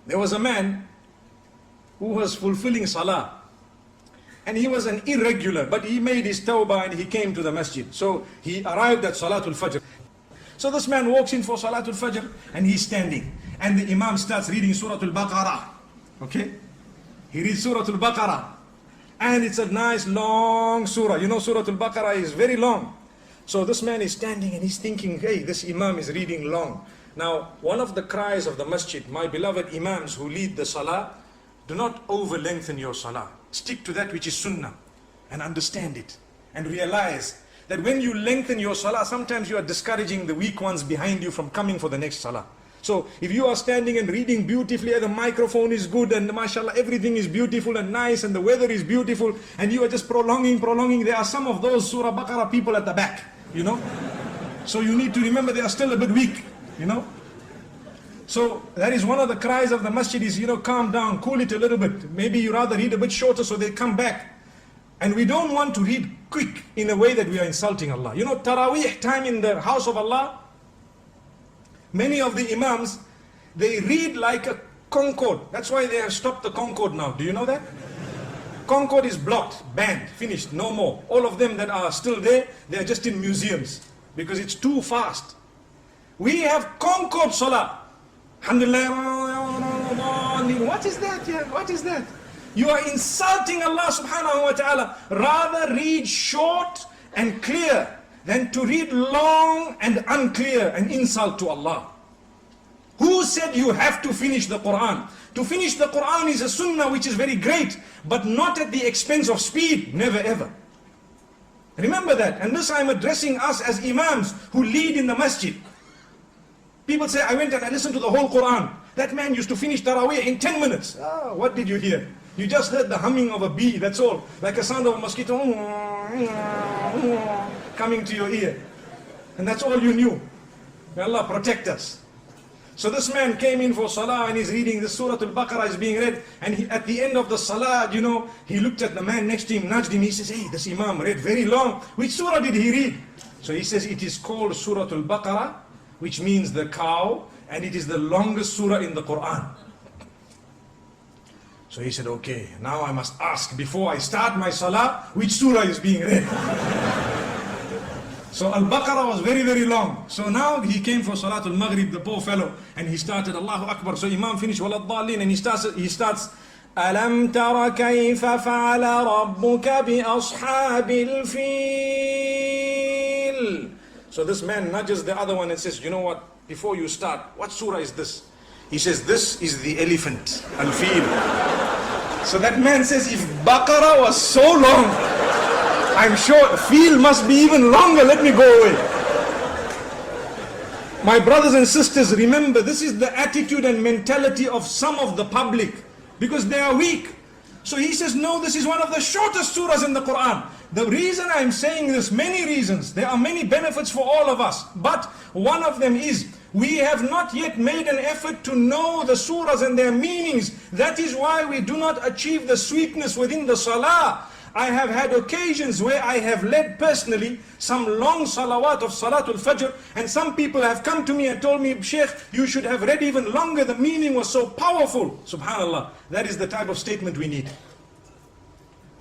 There was a man who was fulfilling Salah. And he was an irregular, but he made his tawbah and he came to the masjid. So he arrived at Salatul Fajr. So this man walks in for Salatul Fajr and he's standing. And the Imam starts reading Surah Al-Baqarah. Okay? He reads Surah Al-Baqarah. And it's a nice long surah. You know Surah Al-Baqarah is very long. So this man is standing and he's thinking, hey, this Imam is reading long. Now, one of the cries of the masjid, my beloved Imams who lead the Salah, do not over-lengthen your Salah. Stick to that which is Sunnah and understand it. And realize that when you lengthen your Salah, sometimes you are discouraging the weak ones behind you from coming for the next Salah. So if you are standing and reading beautifully, the microphone is good and mashallah everything is beautiful and nice and the weather is beautiful and you are just prolonging, there are some of those Surah Baqarah people at the back, you know. So you need to remember they are still a bit weak, you know. So that is one of the cries of the masjid is, you know, calm down, cool it a little bit. Maybe you rather read a bit shorter so they come back. And we don't want to read quick in a way that we are insulting Allah. You know, Taraweeh time in the house of Allah, many of the Imams, they read like a Concorde. That's why they have stopped the Concorde now. Do you know that? Concorde is blocked, banned, finished, no more. All of them that are still there, they are just in museums because it's too fast. We have Concorde Salah. Alhamdulillah. What is that? Yeah? What is that? You are insulting Allah subhanahu wa ta'ala. Rather read short and clear than to read long and unclear, an insult to Allah. Who said you have to finish the Quran? To finish the Quran is a sunnah which is very great, but not at the expense of speed, never ever. Remember that. And this I am addressing us as Imams who lead in the masjid. People say, I went and I listened to the whole Quran. That man used to finish Taraweeh in 10 minutes. Ah, what did you hear? You just heard the humming of a bee, that's all. Like a sound of a mosquito coming to your ear. And that's all you knew. May Allah protect us. So this man came in for Salah and he's reading the Surah Al-Baqarah is being read. And at the end of the Salah, you know, he looked at the man next to him, nudged him. He says, hey, this Imam read very long. Which Surah did he read? So he says, it is called Surah Al-Baqarah, which means the cow. And it is the longest surah in the Quran. So he said, okay, now I must ask before I start my Salah, which surah is being read? So Al-Baqarah was very, very long. So now he came for Salatul Maghrib, the poor fellow, and he started Allahu Akbar. So Imam finished Waladhalin and he starts Alam tara kayfa fa'ala rabbuka bi ashabil fil. So this man nudges the other one and says, you know what, before you start, what surah is this? He says, this is the elephant, Al-Fil. So that man says, if Baqarah was so long, I'm sure Fil must be even longer, let me go away. My brothers and sisters, remember, this is the attitude and mentality of some of the public, because they are weak. So he says, no, this is one of the shortest surahs in the Quran. The reason I'm saying this, many reasons, there are many benefits for all of us, but one of them is, we have not yet made an effort to know the surahs and their meanings. That is why we do not achieve the sweetness within the Salah. I have had occasions where I have led personally some long salawat of Salatul Fajr, and some people have come to me and told me, Sheikh, you should have read even longer, the meaning was so powerful. Subhanallah, that is the type of statement we need.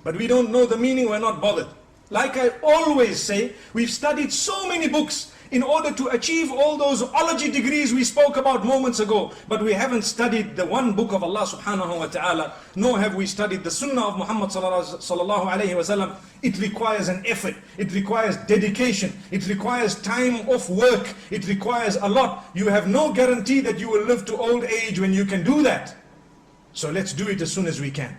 But we don't know the meaning, we're not bothered. Like I always say, we've studied so many books in order to achieve all those ology degrees we spoke about moments ago. But we haven't studied the one book of Allah subhanahu wa ta'ala, nor have we studied the sunnah of Muhammad sallallahu alayhi wa sallam. It requires an effort, it requires dedication, it requires time off work, it requires a lot. You have no guarantee that you will live to old age when you can do that. So let's do it as soon as we can.